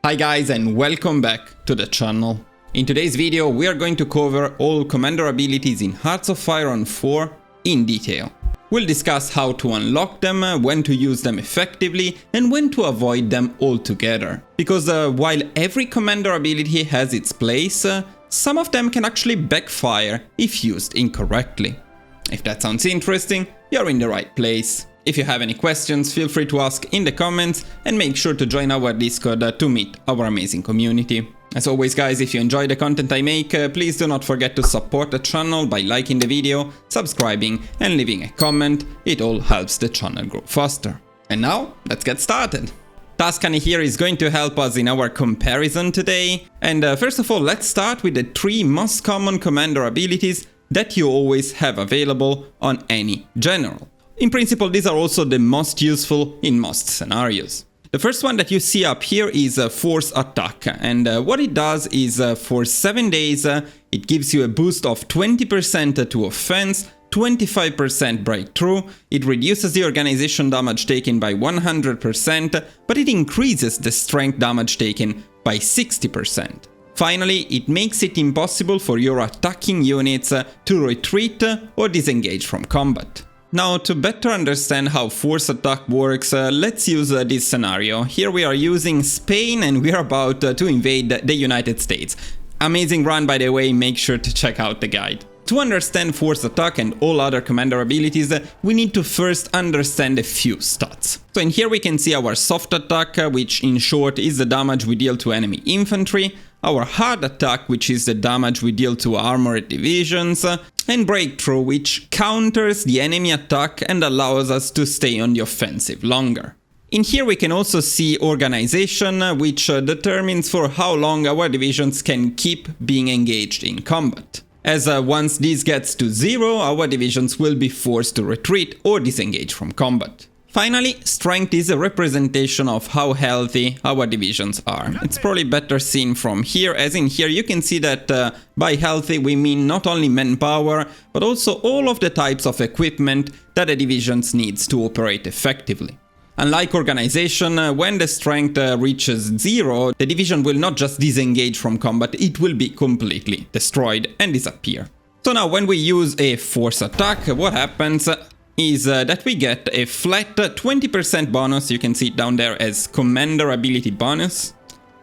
Hi guys and welcome back to the channel. In today's video we are going to cover all commander abilities in Hearts of Iron 4 in detail. We'll discuss how to unlock them, when to use them effectively and when to avoid them altogether. Because while every commander ability has its place, some of them can actually backfire if used incorrectly. If that sounds interesting, you're in the right place. If you have any questions, feel free to ask in the comments and make sure to join our Discord to meet our amazing community. As always guys, if you enjoy the content I make, please do not forget to support the channel by liking the video, subscribing and leaving a comment. It all helps the channel grow faster. And now, let's get started. Tuscany here is going to help us in our comparison today. And first of all, let's start with the 3 most common commander abilities that you always have available on any general. In principle, these are also the most useful in most scenarios. The first one that you see up here is Force Attack, and what it does is for 7 days it gives you a boost of 20% to offense, 25% breakthrough, it reduces the organization damage taken by 100%, but it increases the strength damage taken by 60%. Finally, it makes it impossible for your attacking units to retreat or disengage from combat. Now, to better understand how Force Attack works, let's use this scenario. Here we are using Spain and we are about to invade the United States. Amazing run, by the way, make sure to check out the guide. To understand Force Attack and all other commander abilities, we need to first understand a few stats. So in here we can see our Soft Attack, which in short is the damage we deal to enemy infantry, our Hard Attack, which is the damage we deal to armored divisions, and Breakthrough, which counters the enemy attack and allows us to stay on the offensive longer. In here we can also see Organization, which determines for how long our divisions can keep being engaged in combat. As once this gets to 0, our divisions will be forced to retreat or disengage from combat. Finally, Strength is a representation of how healthy our divisions are. It's probably better seen from here, as in here you can see that by healthy we mean not only manpower, but also all of the types of equipment that a division needs to operate effectively. Unlike Organization, when the strength reaches 0, the division will not just disengage from combat, it will be completely destroyed and disappear. So now when we use a Force Attack, what happens is that we get a flat 20% bonus, you can see it down there as Commander Ability bonus,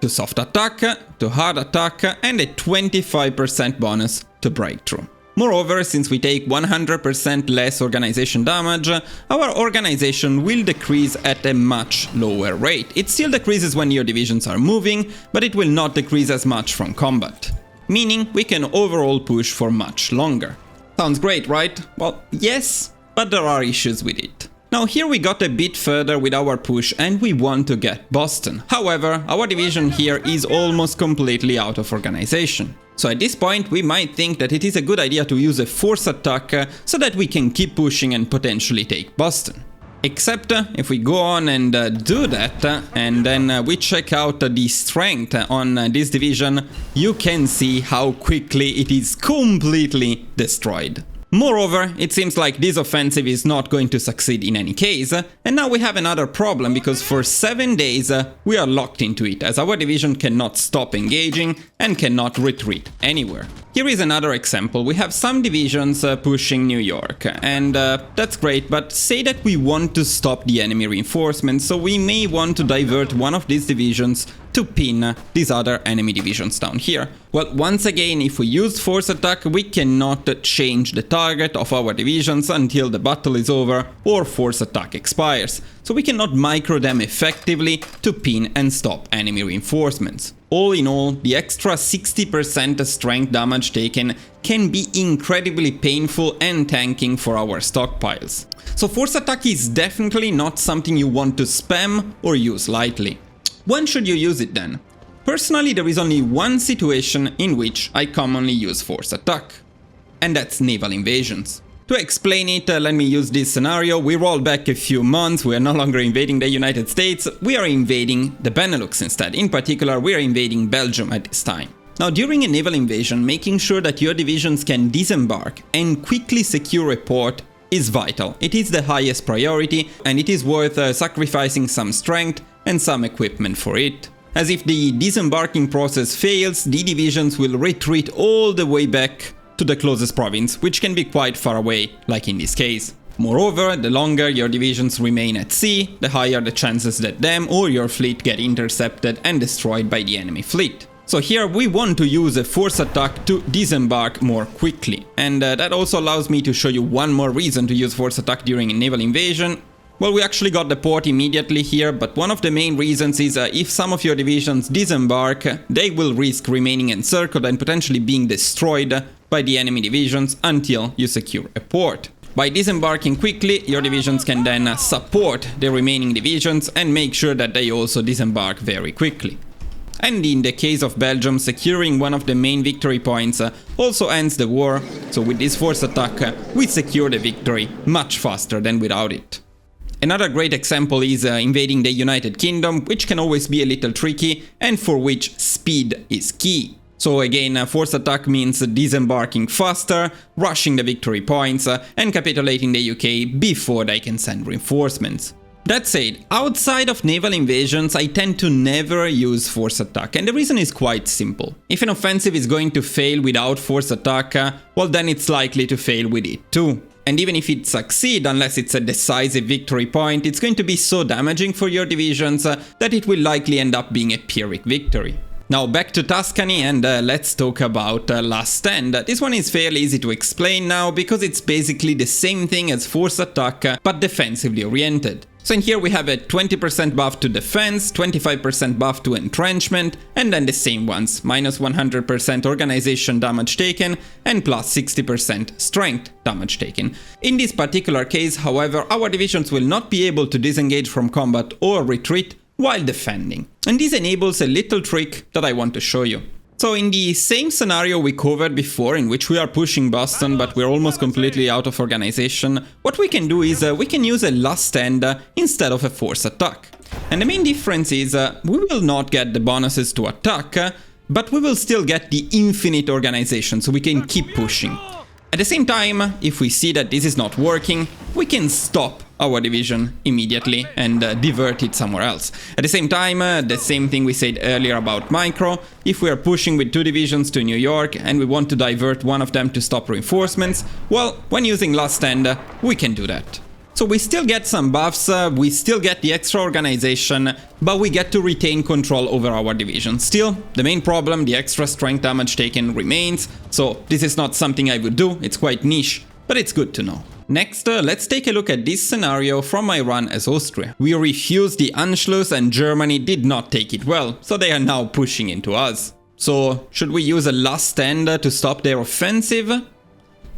to Soft Attack, to Hard Attack, and a 25% bonus to Breakthrough. Moreover, since we take 100% less organization damage, our organization will decrease at a much lower rate. It still decreases when your divisions are moving, but it will not decrease as much from combat. Meaning we can overall push for much longer. Sounds great, right? Well, yes, but there are issues with it. Now here we got a bit further with our push and we want to get Boston. However, our division here is almost completely out of organization. So at this point we might think that it is a good idea to use a Force Attack so that we can keep pushing and potentially take Boston. Except if we go on and do that and then we check out the strength on this division, you can see how quickly it is completely destroyed. Moreover, it seems like this offensive is not going to succeed in any case, and now we have another problem because for 7 days we are locked into it as our division cannot stop engaging and cannot retreat anywhere. Here is another example. We have some divisions pushing New York, and that's great, but say that we want to stop the enemy reinforcements, so we may want to divert one of these divisions to pin these other enemy divisions down here. Well, once again, if we use Force Attack, we cannot change the target of our divisions until the battle is over or Force Attack expires, so we cannot micro them effectively to pin and stop enemy reinforcements. All in all, the extra 60% strength damage taken can be incredibly painful and tanking for our stockpiles. So Force Attack is definitely not something you want to spam or use lightly. When should you use it then? Personally, there is only one situation in which I commonly use Force Attack, and that's naval invasions. To explain it, let me use this scenario. We roll back a few months, we are no longer invading the United States, we are invading the Benelux instead. In particular, we are invading Belgium at this time. Now, during a naval invasion, making sure that your divisions can disembark and quickly secure a port is vital. It is the highest priority, and it is worth sacrificing some strength and some equipment for it. as if the disembarking process fails, the divisions will retreat all the way back to the closest province, which can be quite far away, like in this case. Moreover, the longer your divisions remain at sea, the higher the chances that them or your fleet get intercepted and destroyed by the enemy fleet. So here we want to use a force attack to disembark more quickly. And that also allows me to show you one more reason to use force attack during a naval invasion. Well, we actually got the port immediately here, but one of the main reasons is if some of your divisions disembark, they will risk remaining encircled and potentially being destroyed by the enemy divisions until you secure a port. By disembarking quickly, your divisions can then support the remaining divisions and make sure that they also disembark very quickly. And in the case of Belgium, securing one of the main victory points also ends the war, so with this force attack we secure the victory much faster than without it. Another great example is invading the United Kingdom, which can always be a little tricky and for which speed is key. So again, force attack means disembarking faster, rushing the victory points and capitulating the UK before they can send reinforcements. That said, outside of naval invasions, I tend to never use force attack, and the reason is quite simple. If an offensive is going to fail without force attack, well then it's likely to fail with it too. And even if it succeeds, unless it's a decisive victory point, it's going to be so damaging for your divisions that it will likely end up being a Pyrrhic victory. Now back to Tuscany and let's talk about Last Stand. This one is fairly easy to explain now because it's basically the same thing as force attack but defensively oriented. So in here we have a 20% buff to defense, 25% buff to entrenchment, and then the same ones, minus 100% organization damage taken and plus 60% strength damage taken. In this particular case, however, our divisions will not be able to disengage from combat or retreat while defending. And this enables a little trick that I want to show you. So in the same scenario we covered before, in which we are pushing Boston but we're almost completely out of organization, what we can do is we can use a last stand instead of a force attack. And the main difference is we will not get the bonuses to attack, but we will still get the infinite organization, so we can keep pushing. At the same time, if we see that this is not working, we can stop our division immediately and divert it somewhere else. At the same time, the same thing we said earlier about micro, if we are pushing with 2 divisions to New York and we want to divert one of them to stop reinforcements, well, when using last stand, we can do that. So we still get some buffs, we still get the extra organization, but we get to retain control over our division. Still, the main problem, the extra strength damage taken, remains, so this is not something I would do, it's quite niche, but it's good to know. Next, let's take a look at this scenario from my run as Austria. We refused the Anschluss and Germany did not take it well, so they are now pushing into us. So, should we use a last stand to stop their offensive?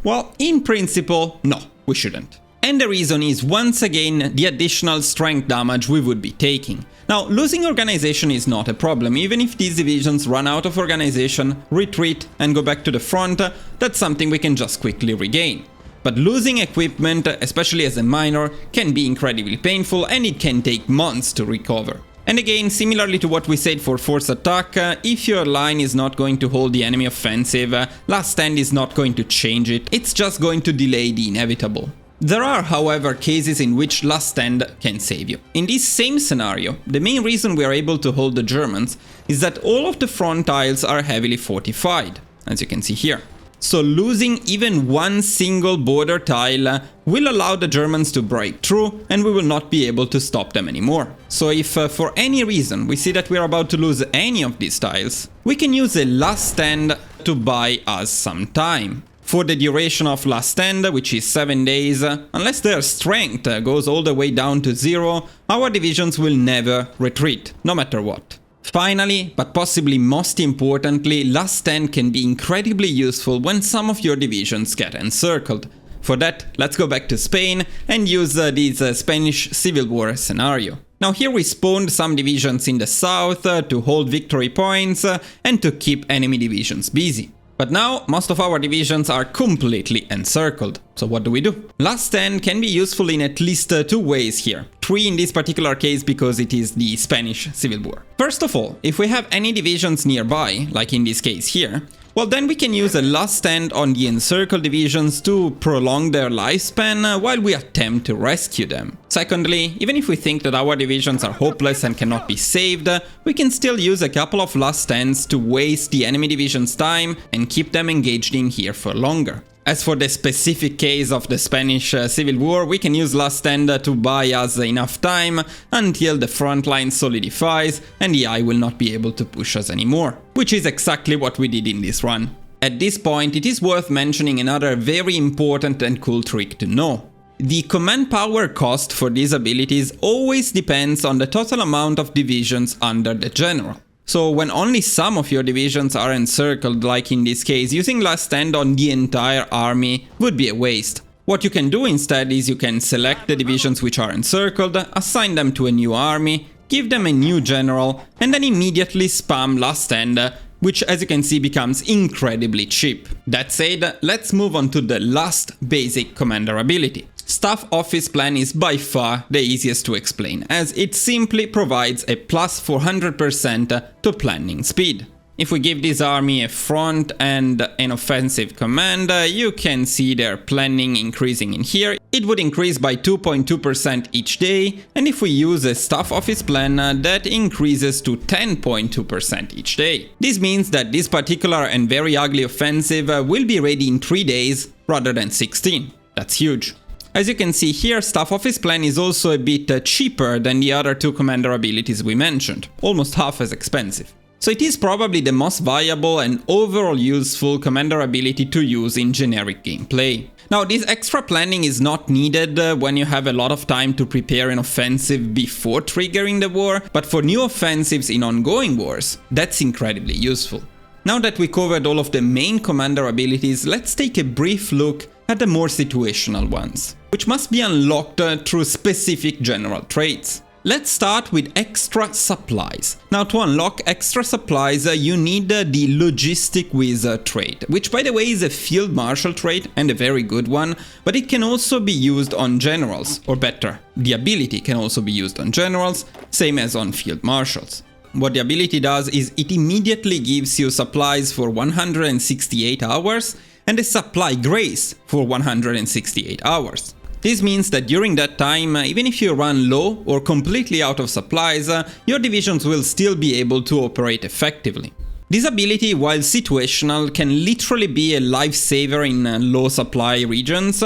Well, in principle, no, we shouldn't. And the reason is, once again, the additional strength damage we would be taking. Now, losing organization is not a problem. Even if these divisions run out of organization, retreat and go back to the front, that's something we can just quickly regain. But losing equipment, especially as a minor, can be incredibly painful and it can take months to recover. And again, similarly to what we said for force attack, if your line is not going to hold the enemy offensive, last stand is not going to change it, it's just going to delay the inevitable. There are, however, cases in which last stand can save you. In this same scenario, the main reason we are able to hold the Germans is that all of the front tiles are heavily fortified, as you can see here. So losing even one single border tile will allow the Germans to break through and we will not be able to stop them anymore. So if for any reason we see that we are about to lose any of these tiles, we can use a last stand to buy us some time. For the duration of last stand, which is 7 days, unless their strength goes all the way down to 0, our divisions will never retreat, no matter what. Finally, but possibly most importantly, last stand can be incredibly useful when some of your divisions get encircled. For that, let's go back to Spain and use this Spanish Civil War scenario. Now here we spawned some divisions in the south to hold victory points and to keep enemy divisions busy. But now, most of our divisions are completely encircled. So what do? Last stand can be useful in at least 2 ways here. 3 in this particular case because it is the Spanish Civil War. First of all, if we have any divisions nearby, like in this case here, well then we can use a last stand on the encircled divisions to prolong their lifespan while we attempt to rescue them. Secondly, even if we think that our divisions are hopeless and cannot be saved, we can still use a couple of last stands to waste the enemy division's time and keep them engaged in here for longer. As for the specific case of the Spanish Civil War, we can use last stand to buy us enough time until the front line solidifies and the eye will not be able to push us anymore, which is exactly what we did in this run. At this point, it is worth mentioning another very important and cool trick to know. The command power cost for these abilities always depends on the total amount of divisions under the general. So when only some of your divisions are encircled, like in this case, using last stand on the entire army would be a waste. What you can do instead is you can select the divisions which are encircled, assign them to a new army, give them a new general, and then immediately spam last stand, which as you can see becomes incredibly cheap. That said, let's move on to the last basic commander ability. Staff Office Plan is by far the easiest to explain, as it simply provides a plus 400% to planning speed. If we give this army a front and an offensive command, you can see their planning increasing in here. It would increase by 2.2% each day, and if we use a Staff Office Plan, that increases to 10.2% each day. This means that this particular and very ugly offensive will be ready in 3 days rather than 16. That's huge. As you can see here, Staff Office Plan is also a bit cheaper than the other two commander abilities we mentioned, almost half as expensive. So it is probably the most viable and overall useful commander ability to use in generic gameplay. Now, this extra planning is not needed when you have a lot of time to prepare an offensive before triggering the war, but for new offensives in ongoing wars, that's incredibly useful. Now that we covered all of the main commander abilities, let's take a brief look at the more situational ones, which must be unlocked through specific general traits. Let's start with extra supplies. Now, to unlock extra supplies, you need the Logistic Wizard trait, which by the way is a Field Marshal trait and a very good one, but it can also be used on generals, or better, the ability can also be used on generals, same as on Field Marshals. What the ability does is it immediately gives you supplies for 168 hours and a supply grace for 168 hours. This means that during that time, even if you run low or completely out of supplies, your divisions will still be able to operate effectively. This ability, while situational, can literally be a lifesaver in low supply regions,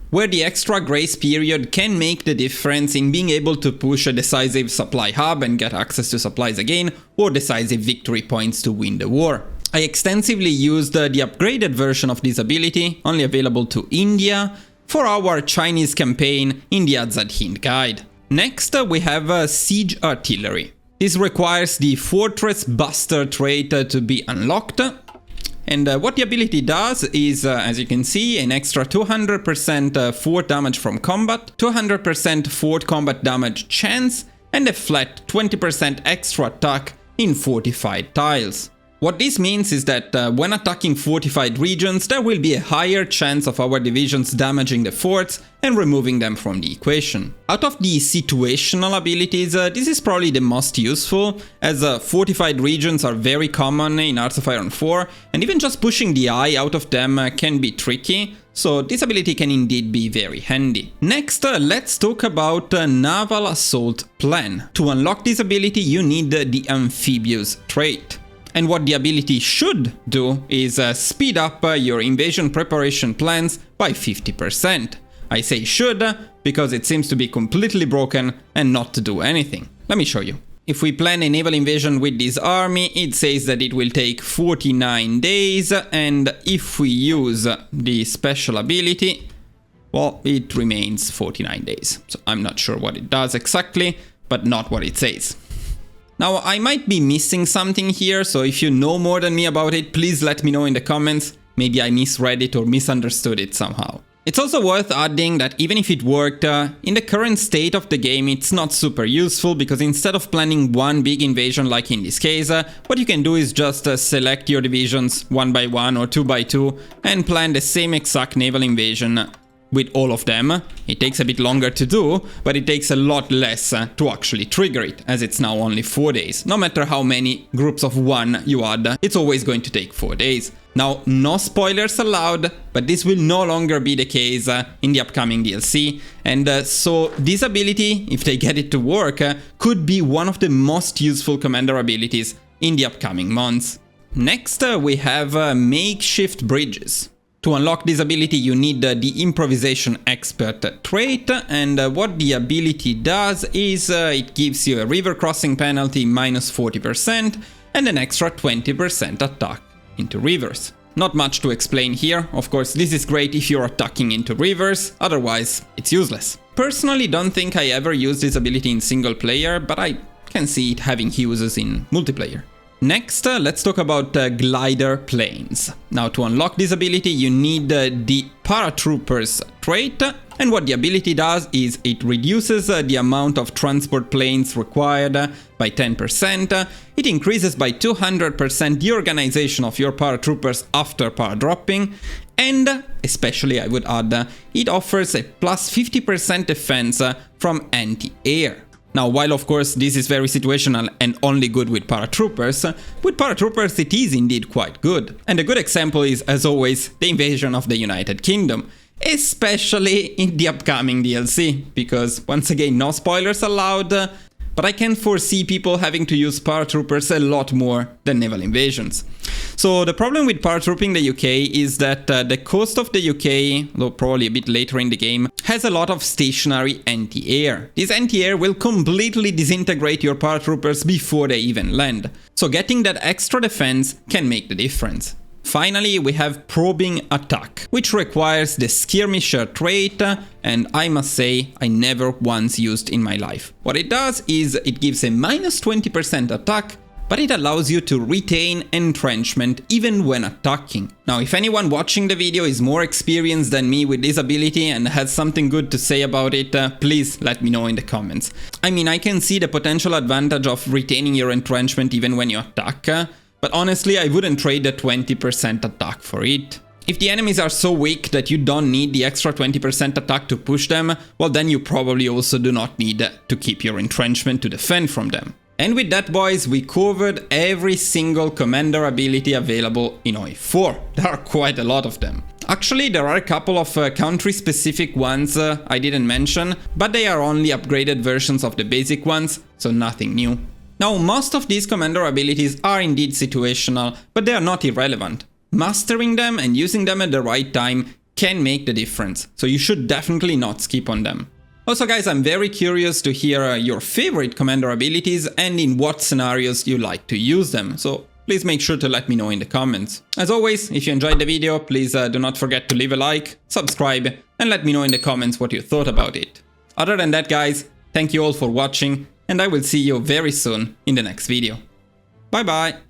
where the extra grace period can make the difference in being able to push a decisive supply hub and get access to supplies again, or decisive victory points to win the war. I extensively used the upgraded version of this ability, only available to India, for our Chinese campaign in the Azad Hind guide. Next, we have Siege Artillery. This requires the Fortress Buster trait to be unlocked. And what the ability does is, as you can see, an extra 200% fort damage from combat, 200% fort combat damage chance, and a flat 20% extra attack in fortified tiles. What this means is that when attacking fortified regions, there will be a higher chance of our divisions damaging the forts and removing them from the equation. Out of the situational abilities, this is probably the most useful, as fortified regions are very common in Hearts of Iron 4, and even just pushing the eye out of them can be tricky, so this ability can indeed be very handy. Next, let's talk about Naval Assault Plan. To unlock this ability, you need the Amphibious trait. And what the ability should do is speed up your invasion preparation plans by 50%. I say should because it seems to be completely broken and not to do anything. Let me show you. If we plan a naval invasion with this army, it says that it will take 49 days, and if we use the special ability, well, it remains 49 days. So I'm not sure what it does exactly, but not what it says. Now, I might be missing something here, so if you know more than me about it, please let me know in the comments. Maybe I misread it or misunderstood it somehow. It's also worth adding that even if it worked, in the current state of the game it's not super useful, because instead of planning one big invasion like in this case, what you can do is just select your divisions one by one or two by two and plan the same exact naval invasion with all of them. It takes a bit longer to do, but it takes a lot less to actually trigger it, as it's now only 4 days. No matter how many groups of 1 you add, it's always going to take 4 days. Now, no spoilers allowed, but this will no longer be the case in the upcoming DLC, and so this ability, if they get it to work, could be one of the most useful commander abilities in the upcoming months. Next, we have makeshift bridges. To unlock this ability, you need the Improvisation Expert trait, and what the ability does is it gives you a river crossing penalty minus 40% and an extra 20% attack into rivers. Not much to explain here. Of course, this is great if you're attacking into rivers, otherwise it's useless. Personally, don't think I ever used this ability in single player, but I can see it having uses in multiplayer. Next, let's talk about glider planes. Now, to unlock this ability, you need the Paratroopers trait, and what the ability does is it reduces the amount of transport planes required by 10%, it increases by 200% the organization of your paratroopers after paradropping, and, especially I would add, it offers a plus 50% defense from anti-air. Now, while of course this is very situational and only good with paratroopers it is indeed quite good. And a good example is, as always, the invasion of the United Kingdom, especially in the upcoming DLC, because once again, no spoilers allowed, but I can foresee people having to use paratroopers a lot more than naval invasions. So the problem with paratrooping the UK is that the coast of the UK, though probably a bit later in the game, has a lot of stationary anti-air. This anti-air will completely disintegrate your paratroopers before they even land. So getting that extra defense can make the difference. Finally, we have Probing Attack, which requires the Skirmisher trait, and I must say I never once used in my life. What it does is it gives a minus 20% attack, but it allows you to retain entrenchment even when attacking. Now, if anyone watching the video is more experienced than me with this ability and has something good to say about it, please let me know in the comments. I mean, I can see the potential advantage of retaining your entrenchment even when you attack, but honestly, I wouldn't trade the 20% attack for it. If the enemies are so weak that you don't need the extra 20% attack to push them, well then you probably also do not need to keep your entrenchment to defend from them. And with that, boys, we covered every single commander ability available in HOI4. There are quite a lot of them. Actually, there are a couple of country-specific ones I didn't mention, but they are only upgraded versions of the basic ones, so nothing new. Now, most of these commander abilities are indeed situational, but they are not irrelevant. Mastering them and using them at the right time can make the difference, so you should definitely not skip on them. Also guys, I'm very curious to hear your favorite commander abilities and in what scenarios you like to use them, so please make sure to let me know in the comments. As always, if you enjoyed the video, please do not forget to leave a like, subscribe, and let me know in the comments what you thought about it. Other than that guys, thank you all for watching, and I will see you very soon in the next video. Bye bye!